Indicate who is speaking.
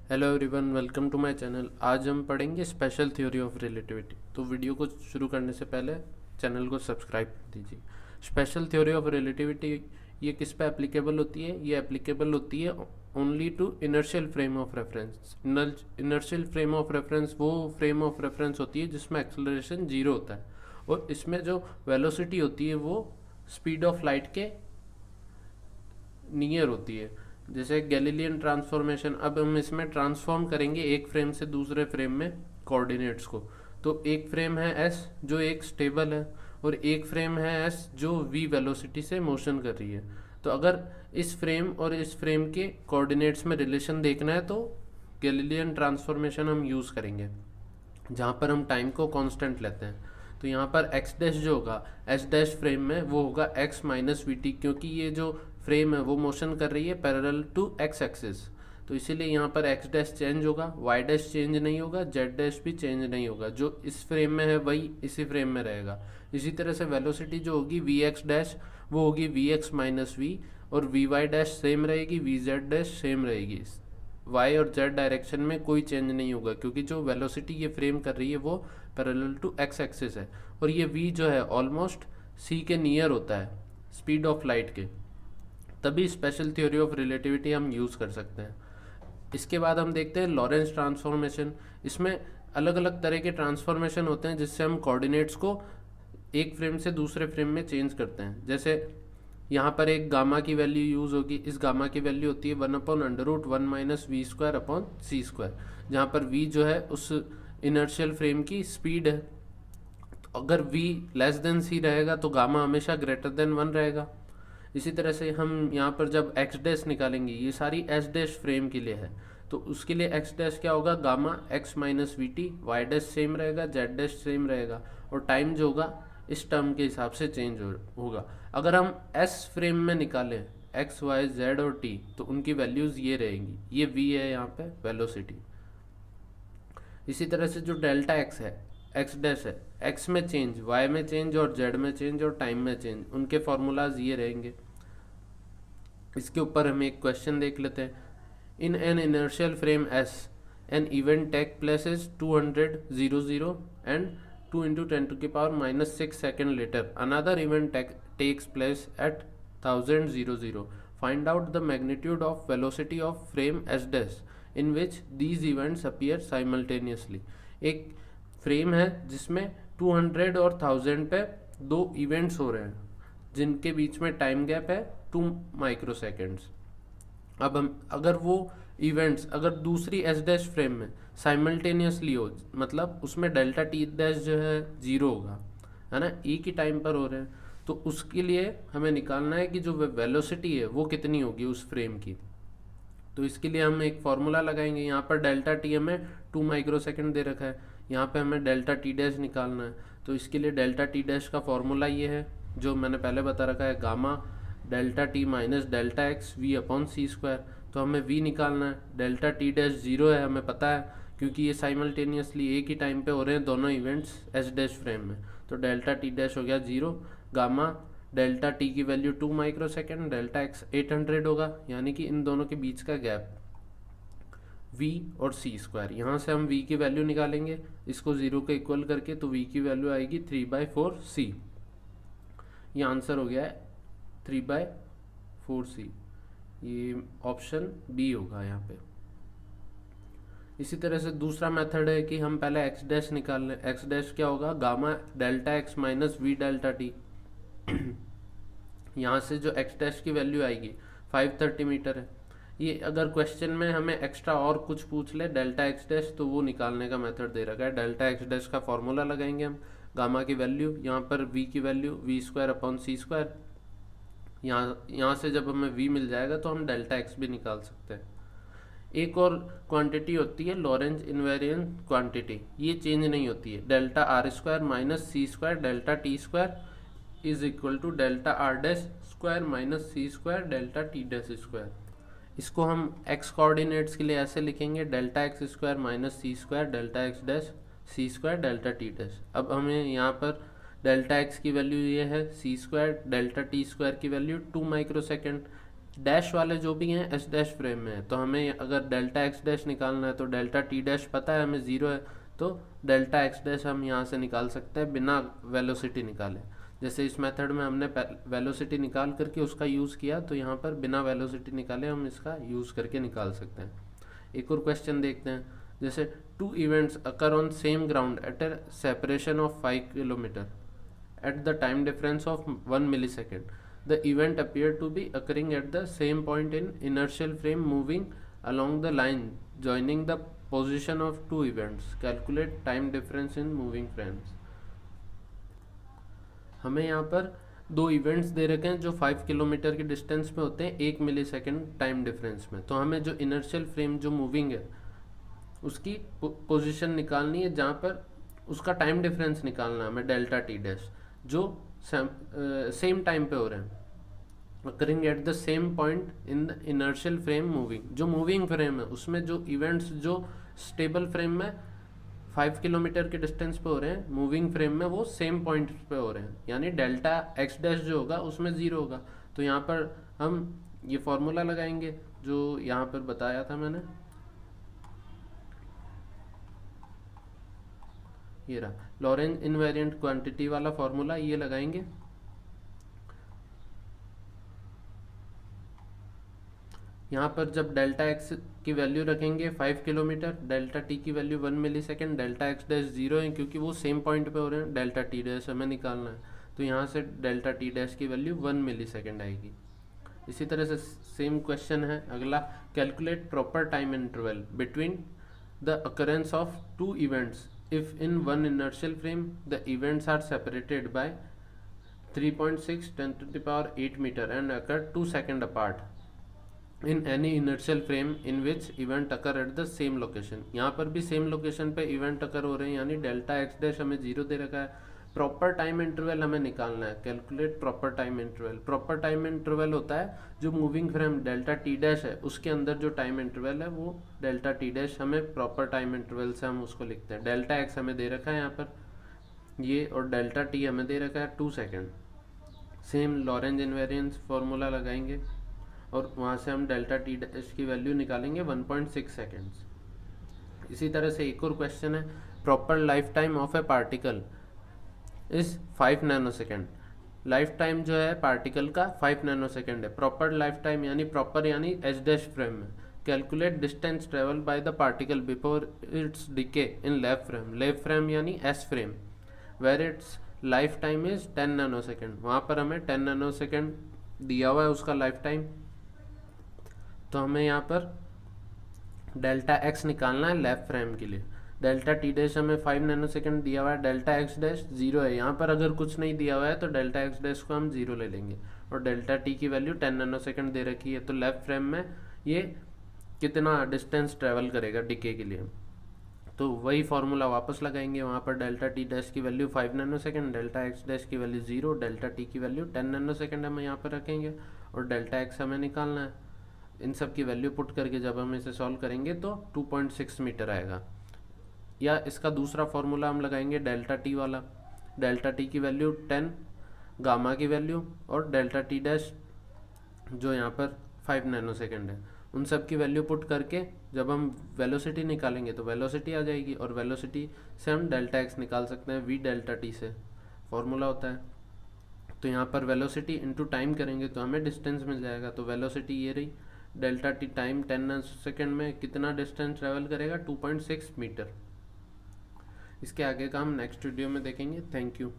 Speaker 1: Hello everyone, welcome to my channel. आज हम पढ़ेंगे स्पेशल थ्योरी ऑफ रिलेटिविटी। तो वीडियो को शुरू करने से पहले चैनल को सब्सक्राइब कर दीजिए। स्पेशल थ्योरी ऑफ रिलेटिविटी ये किस पे एप्लीकेबल होती है? ये एप्लीकेबल होती है only to inertial frame of reference. Inertial frame of reference वो फ्रेम ऑफ रेफरेंस होती है जिसमें एक्सेलरेशन जीरो होता है, और इसमें जो वेलोसिटी होती है वो स्पीड ऑफ लाइट के नियर होती है। जैसे गैलीलियन ट्रांसफॉर्मेशन, अब हम इसमें ट्रांसफॉर्म करेंगे एक फ्रेम से दूसरे फ्रेम में कोऑर्डिनेट्स को। तो एक फ्रेम है एस जो एक स्टेबल है, और एक फ्रेम है एस जो वी वेलोसिटी से मोशन कर रही है। तो अगर इस फ्रेम और इस फ्रेम के कोऑर्डिनेट्स में रिलेशन देखना है तो गैलीलियन ट्रांसफॉर्मेशन हम यूज़ करेंगे, जहाँ पर हम टाइम को कांस्टेंट लेते हैं। तो यहाँ पर एक्स डैश जो होगा एस डैश फ्रेम में वो होगा एक्स माइनस वी टी, क्योंकि ये जो फ्रेम है वो मोशन कर रही है पैरेलल टू एक्स एक्सिस। तो इसीलिए यहाँ पर एक्स डैश चेंज होगा, वाई डैश चेंज नहीं होगा, जेड डैश भी चेंज नहीं होगा। जो इस फ्रेम में है वही इसी फ्रेम में रहेगा। इसी तरह से वेलोसिटी जो होगी वी एक्स डैश वो होगी वी एक्स माइनस वी, और वी वाई डैश सेम रहेगी, वी जेड डैश सेम रहेगी। वाई और जेड डायरेक्शन में कोई चेंज नहीं होगा, क्योंकि जो वेलोसिटी ये फ्रेम कर रही है वो पैरेलल टू एक्स एक्सिस है, और ये वी जो है ऑलमोस्ट सी के नियर होता है स्पीड ऑफ लाइट के। तभी स्पेशल थ्योरी ऑफ रिलेटिविटी हम यूज़ कर सकते हैं। इसके बाद हम देखते हैं लॉरेंस ट्रांसफॉर्मेशन। इसमें अलग अलग तरह के ट्रांसफॉर्मेशन होते हैं जिससे हम कोऑर्डिनेट्स को एक फ्रेम से दूसरे फ्रेम में चेंज करते हैं। जैसे यहाँ पर एक गामा की वैल्यू यूज़ होगी। इस गामा की वैल्यू होती है 1/√1 - v² / c², जहाँ पर v जो है उस इनर्शियल फ्रेम की स्पीड है। तो अगर v लेस देन c रहेगा तो गामा हमेशा ग्रेटर देन 1 रहेगा। इसी तरह से हम यहाँ पर जब एक्स डैश निकालेंगे, ये सारी एस डैश फ्रेम के लिए है, तो उसके लिए एक्स डैश क्या होगा, gamma X minus V T. Y dash same रहेगा, जेड डैश सेम रहेगा, और टाइम जो होगा इस टर्म के हिसाब से चेंज होगा। अगर हम एस फ्रेम में निकालें एक्स वाई जेड और टी, तो उनकी वैल्यूज़ ये रहेंगी। ये वी है यहाँ पे वेलोसिटी। इसी तरह से जो डेल्टा एक्स है, एक्स डैश है, एक्स में चेंज, वाई में चेंज, और जेड में चेंज, और टाइम में चेंज, उनके फॉर्मूलाज ये रहेंगे। इसके ऊपर हम एक क्वेश्चन देख लेते हैं। In an inertial frame S an event take places 200 and 2 × 10⁻⁻6 second later another event takes place at 1000 find out the magnitude of velocity of frame S dash in which these events appear simultaneously. एक frame है जिसमें 200 और 1000 पे दो events हो रहे हैं जिनके बीच में टाइम गैप है 2 माइक्रोसेकेंड्स। अब हम अगर वो इवेंट्स अगर दूसरी एस डैश फ्रेम में साइमल्टेनियसली हो, मतलब उसमें डेल्टा टी डैश जो है जीरो होगा, है ना, एक ही टाइम पर हो रहे हैं, तो उसके लिए हमें निकालना है कि जो वेलोसिटी है वो कितनी होगी उस फ्रेम की। तो इसके लिए हम एक फार्मूला लगाएंगे। यहाँ पर डेल्टा टी हमें 2 माइक्रोसेकेंड दे रखा है, यहाँ पे हमें डेल्टा टी डैश निकालना है। तो इसके लिए डेल्टा टी डैश का फार्मूला ये है जो मैंने पहले बता रखा है, gamma delta T minus delta x v/c²। तो हमें v निकालना है। डेल्टा टी डैश जीरो है हमें पता है, क्योंकि ये साइमल्टेनियसली एक ही टाइम पे हो रहे हैं दोनों इवेंट्स एस डैश फ्रेम में। तो डेल्टा टी डैश हो गया जीरो। गामा डेल्टा टी की वैल्यू 2 माइक्रोसेकेंड, डेल्टा एक्स 800 होगा, यानी कि इन दोनों के बीच का गैप v और c²। यहाँ से हम v की वैल्यू निकालेंगे इसको जीरो के इक्वल करके, तो v की वैल्यू आएगी 3/4c। ये आंसर हो गया है 3/4c। ये ऑप्शन बी होगा यहाँ पे। इसी तरह से दूसरा मेथड है कि हम पहले एक्स डैश निकाल लें। एक्स डैश क्या होगा, gamma delta x minus we delta T. यहाँ से जो एक्स डैश की वैल्यू आएगी 530 मीटर है। ये अगर क्वेश्चन में हमें एक्स्ट्रा और कुछ पूछ ले डेल्टा एक्स डैश, तो वो निकालने का मेथड दे रखा है। डेल्टा एक्स डैश का फॉर्मूला लगाएंगे हम, गामा की वैल्यू, यहाँ पर वी की वैल्यू v²/c²। यहाँ से जब हमें v मिल जाएगा तो हम डेल्टा एक्स भी निकाल सकते हैं। एक और क्वांटिटी होती है लॉरेंज इनवेरिएंट क्वांटिटी, ये चेंज नहीं होती है। Delta r² minus c² delta t² is equal to delta r' minus c² delta t'²। इसको हम x कोऑर्डिनेट्स के लिए ऐसे लिखेंगे, delta x² minus c² delta x dash c² delta t dash. अब हमें यहाँ पर डेल्टा x की वैल्यू ये है, c² डेल्टा t² की वैल्यू 2 माइक्रोसेकेंड, डैश वाले जो भी हैं एस डैश फ्रेम में है, तो हमें अगर डेल्टा एक्स डैश निकालना है तो डेल्टा टी डैश पता है हमें 0 है, तो डेल्टा एक्स डैश हम यहाँ से निकाल सकते हैं बिना वेलोसिटी निकाले। जैसे इस मेथड में हमने वेलोसिटी निकाल करके उसका यूज़ किया, तो यहाँ पर बिना वेलोसिटी निकाले हम इसका यूज़ करके निकाल सकते हैं। एक और क्वेश्चन देखते हैं, जैसे 2 events occur on same ground eight A separation of 5 kilometre at the time difference of 1 millisecond. The event appeared to be occurring at the same point in inertial frame moving along the line joining the position of two events. Calculate time difference in moving frames. हमें यहाँ पर दो events they रखे हैं जो 5 kilometre के distance पे होते हैं 1 मिली सेकेंड टाइम डिफरेंस में। तो हमें जो इनर्शियल फ्रेम जो मूविंग है उसकी पोजीशन निकालनी है, जहाँ पर उसका टाइम डिफरेंस निकालना है हमें डेल्टा टी डैश, जो सेम टाइम पे हो रहे हैं, occurring at the same point in the inertial frame moving. जो मूविंग फ्रेम है उसमें जो इवेंट्स जो स्टेबल फ्रेम में 5 किलोमीटर के डिस्टेंस पे हो रहे हैं, मूविंग फ्रेम में वो सेम पॉइंट पे हो रहे हैं, यानी डेल्टा एक्स डैश जो होगा उसमें 0 होगा। तो यहाँ पर हम ये फॉर्मूला लगाएंगे जो यहाँ पर बताया था मैंने, ये रहा लॉरेंज इनवेरिएंट क्वांटिटी वाला फॉर्मूला, ये लगाएंगे। यहाँ पर जब डेल्टा एक्स की वैल्यू रखेंगे 5 किलोमीटर, डेल्टा टी की वैल्यू 1 मिली सेकेंड, डेल्टा एक्स डैश 0 है क्योंकि वो सेम पॉइंट पे हो रहे हैं, डेल्टा टी डैश हमें निकालना है, तो यहाँ से डेल्टा टी डैश की वैल्यू 1 मिली सेकेंड आएगी। इसी तरह से सेम क्वेश्चन है अगला, calculate proper time interval between the occurrence of 2 events if in one inertial frame the events are separated by 3.6 10 to the power 8 meter and occur 2 seconds apart in any inertial frame in which event occur at the same location। यहाँ पर भी same location पे event occur हो रहे हैं, यानी delta x dash हमें 0 दे रखा है। प्रॉपर टाइम इंटरवल हमें निकालना है, calculate proper time interval. Proper time interval होता है जो moving frame delta T dash है उसके अंदर जो टाइम इंटरवल है वो डेल्टा टी डैश, हमें प्रॉपर टाइम इंटरवल से हम उसको लिखते हैं। डेल्टा एक्स हमें दे रखा है यहाँ पर ये, और डेल्टा टी हमें दे रखा है 2 second. Same Lorentz invariance formula लगाएंगे और वहाँ से हम डेल्टा टी डैश की वैल्यू निकालेंगे 1.6 सेकेंड्स। इसी तरह से एक और क्वेश्चन है, proper life time of A particle इस 5 नैनो सेकेंड। लाइफ टाइम जो है पार्टिकल का 5 नैनो सेकेंड है। प्रॉपर लाइफ टाइम यानी प्रॉपर यानी एच डैश फ्रेम में। Calculate distance travel by the particle before its decay in left frame. Left frame यानी S frame where its life time is 10 nano second. वहाँ पर हमें 10 nano second दिया हुआ है उसका लाइफ टाइम, तो हमें यहाँ पर डेल्टा एक्स निकालना है लेफ्ट फ्रेम के लिए। डेल्टा टी डैश हमें 5 नैनो सेकेंड दिया हुआ है, डेल्टा एक्स डैश 0 है। यहाँ पर अगर कुछ नहीं दिया हुआ है तो डेल्टा एक्स डैश को हम 0 ले लेंगे, और डेल्टा टी की वैल्यू 10 नैनो सेकेंड दे रखी है। तो लेफ्ट फ्रेम में ये कितना डिस्टेंस ट्रेवल करेगा डिके के लिए, तो वही फार्मूला वापस लगाएंगे। वहाँ पर डेल्टा टी डैश की value 5 nano second, delta x dash की वैल्यू 0, डेल्टा टी की वैल्यू 10 नैनो सेकेंड हम यहाँ पर रखेंगे, और डेल्टा एक्स हमें निकालना है। इन सब की वैल्यू पुट करके जब हम इसे सॉल्व करेंगे तो 2.6 मीटर आएगा। या इसका दूसरा फार्मूला हम लगाएंगे डेल्टा टी वाला। डेल्टा टी की वैल्यू 10, गामा की वैल्यू और डेल्टा टी डैश जो यहाँ पर 5 नैनो सेकेंड है, उन सब की वैल्यू पुट करके जब हम वेलोसिटी निकालेंगे तो वेलोसिटी आ जाएगी, और वेलोसिटी से हम डेल्टा एक्स निकाल सकते हैं वी डेल्टा टी से फॉर्मूला होता है। तो यहाँ पर वेलोसिटी इंटू टाइम करेंगे तो हमें डिस्टेंस मिल जाएगा। तो वेलोसिटी ये रही, delta T time 10 nano second में कितना डिस्टेंस ट्रेवल करेगा 2.6 मीटर। इसके आगे का हम नेक्स्ट वीडियो में देखेंगे। Thank you.